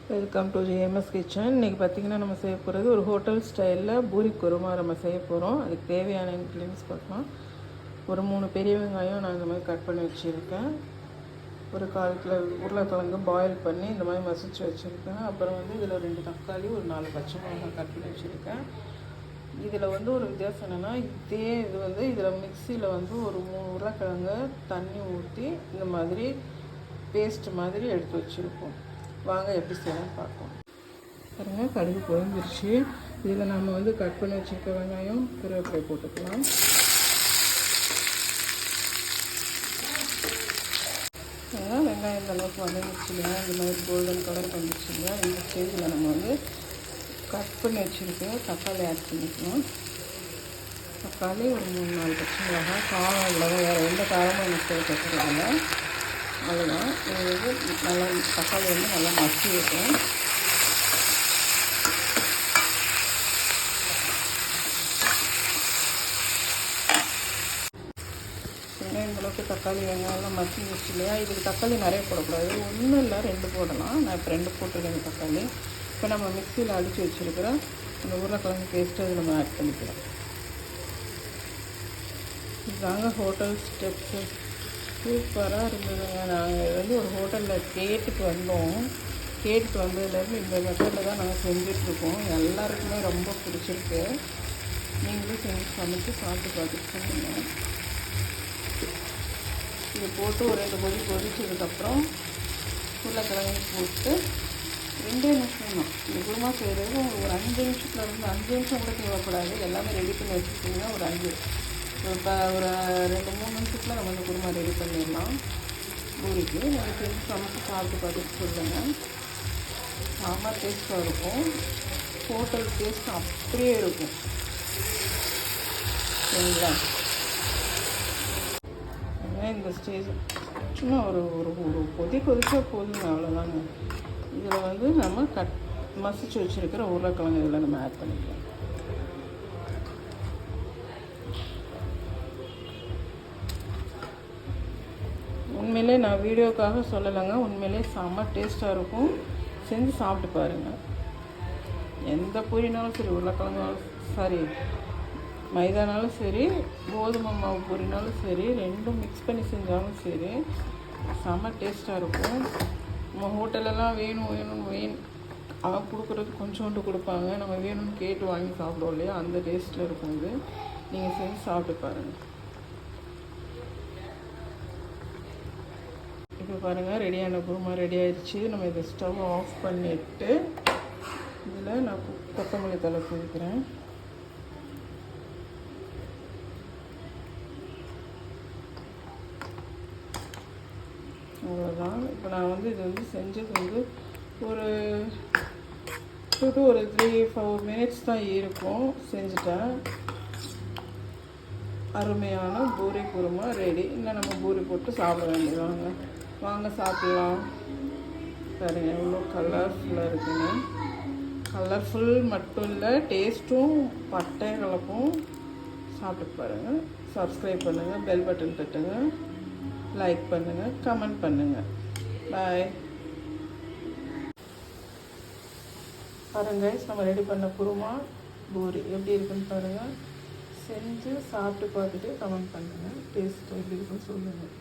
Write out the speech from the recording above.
Welcome to JMS kitchen. இன்றைக்கி பார்த்திங்கன்னா நம்ம செய்ய போகிறது ஒரு ஹோட்டல் ஸ்டைலில் பூரி குருமா நம்ம செய்ய போகிறோம். அதுக்கு தேவையான இன்க்ரீடியன்ஸ் பார்க்கலாம். ஒரு 3 பெரிய வெங்காயம் நான் இந்த மாதிரி கட் பண்ணி வச்சுருக்கேன். ஒரு 1/4 கிலோ உருளைக்கிழங்கு பாயில் பண்ணி இந்த மாதிரி மசிச்சு வச்சுருக்கேன். அப்புறம் இதில் 2 தக்காளி, ஒரு 4 பச்சை மிளகாய் கட் பண்ணி வச்சுருக்கேன். இதில் ஒரு வித்தியாசம் என்னென்னா, இதில் மிக்சியில் ஒரு 3 உருளைக்கிழங்கு தண்ணி ஊற்றி இந்த மாதிரி பேஸ்ட் மாதிரி எடுத்து வச்சுருக்கோம். வாங்க எப்படி செய்யலாம்னு பார்ப்போம். பாருங்கள், கடுகு பொரிஞ்சிருச்சு. இதில் நம்ம கட் பண்ணி வச்சுருக்க வெங்காயம், கருவேப்பிலை போட்டுக்கலாம். வெங்காயம் இந்த அளவுக்கு வதங்கிச்சுங்க, இந்த மாதிரி கோல்டன் கலர் வந்துச்சுங்க. இந்த ஸ்டேஜில் நம்ம கட் பண்ணி வச்சுருக்க தக்காளி ஆட் பண்ணிக்கலாம். தக்காளி ஒரு 3-4 பச்சை மிளகாய், காரம் இல்லாத வேறு எந்த காரமும் எனக்கு சேர்க்கறதில்லை. அவ்வளோதான். இது நல்லா தக்காளி நல்லா மசி வைக்கும். ஏன்னா இந்தளவுக்கு தக்காளி வெங்காயம்லாம் மசி வச்சு இல்லையா. இதுக்கு தக்காளி நிறைய போடக்கூடாது, 1 இல்லை 2 போடலாம். நான் இப்போ 2 போட்டிருக்கேன் தக்காளி. இப்போ நம்ம மிக்சியில் அடித்து வச்சுருக்கிற இந்த உருளைக்கிழங்கு பேஸ்ட்டு அதில் நம்ம ஆட் பண்ணிக்கலாம். இதுதாங்க ஹோட்டல் ஸ்டெப்ஸு. சூப்பராக இருந்ததுங்க. நாங்கள் ஒரு ஹோட்டலில் கேட்டுட்டு வந்ததுலேருந்து இந்த மெத்தடில் தான் நாங்கள் செஞ்சிட்ருக்கோம். எல்லாருக்குமே ரொம்ப பிடிச்சிருக்கு. நீங்களும் செஞ்சு சமைச்சு சாப்பிட்டு பார்த்துட்டு சொல்லுங்க. இதை போட்டு ஒரு 2 கொதி கொதிச்சதுக்கப்புறம் உருளைக்கிழங்கு போட்டு 2 நிமிஷம் தான். இந்த குருமா செய்கிறது ஒரு 5 நிமிஷத்துலேருந்து 5 நிமிஷம் கூட தேவைப்படாது. எல்லாமே ரெடி பண்ணி வச்சுக்கிட்டிங்கன்னா ஒரு 2-3 நிமிஷத்தில் நம்ம இந்த குருமா ரெடி பண்ணிடலாம். பூரிக்கு நீங்கள் செஞ்சு சமைச்சு சாப்பிட்டு பார்த்துட்டு சொல்லுங்கள். செம்ம டேஸ்ட்டாக இருக்கும். ஹோட்டல் டேஸ்ட் அப்படியே இருக்கும். சரிங்களா? இந்த ஸ்டேஜ் சும்மா ஒரு கொதிச்சா போதுங்க, அவ்வளோதாங்க. இதில் நம்ம மசிச்சு வச்சுருக்கிற உருளைக்கிழங்கு இதில் நம்ம ஆட் பண்ணிக்கலாம். உண்மையிலே நான் வீடியோக்காக சொல்லலைங்க, உண்மையிலே செம்ம டேஸ்ட்டாக இருக்கும். செஞ்சு சாப்பிட்டு பாருங்கள். எந்த பூரினாலும் சரி, உருளைக்கிழங்காலும் மைதானாலும் சரி, கோதுமை மாவு பூரினாலும் சரி, 2ம் மிக்ஸ் பண்ணி செஞ்சாலும் சரி, செம்ம டேஸ்ட்டாக இருக்கும். நம்ம ஹோட்டலெல்லாம் வேணும் அவன் கொடுக்குறது கொஞ்சோண்டு கொடுப்பாங்க. நம்ம வேணும்னு கேட்டு வாங்கி சாப்பிடுவோம் இல்லையா, அந்த டேஸ்ட்டில் இருக்கும். இது நீங்கள் செஞ்சு சாப்பிட்டு பாருங்கள். இப்போ பாருங்கள், ரெடியான குருமா ரெடி ஆயிடுச்சு. நம்ம இதை ஸ்டவ் ஆஃப் பண்ணிவிட்டு இதில் நான் கொத்தமல்லி தழை தூக்கிறேன். அவ்வளோதான். இப்போ நான் இது செஞ்சது ஒரு 2 to 3-4 மினிட்ஸ் தான் இருக்கும். செஞ்சுட்டேன். அருமையான பூரி குருமா ரெடி. இன்னும் நம்ம பூரி போட்டு சாப்பிட வேண்டியதாங்க. வாங்க சாப்பிட்லாம். பாருங்க எவ்வளோ கலர்ஃபுல்லாக இருக்குங்க. கலர்ஃபுல் மட்டும் இல்லை, டேஸ்ட்டும் பட்டை கலப்பும். சாப்பிட்டு பாருங்கள். சப்ஸ்கிரைப் பண்ணுங்கள், பெல் பட்டன் தட்டுங்க, லைக் பண்ணுங்கள், கமெண்ட் பண்ணுங்கள். பாய். பாருங்கள், நம்ம ரெடி பண்ண குருமா பூரி எப்படி இருக்குன்னு பாருங்கள். செஞ்சு சாப்பிட்டு பார்த்துட்டு கமெண்ட் பண்ணுங்கள். டேஸ்ட் எப்படி இருக்குன்னு சொல்லுங்கள்.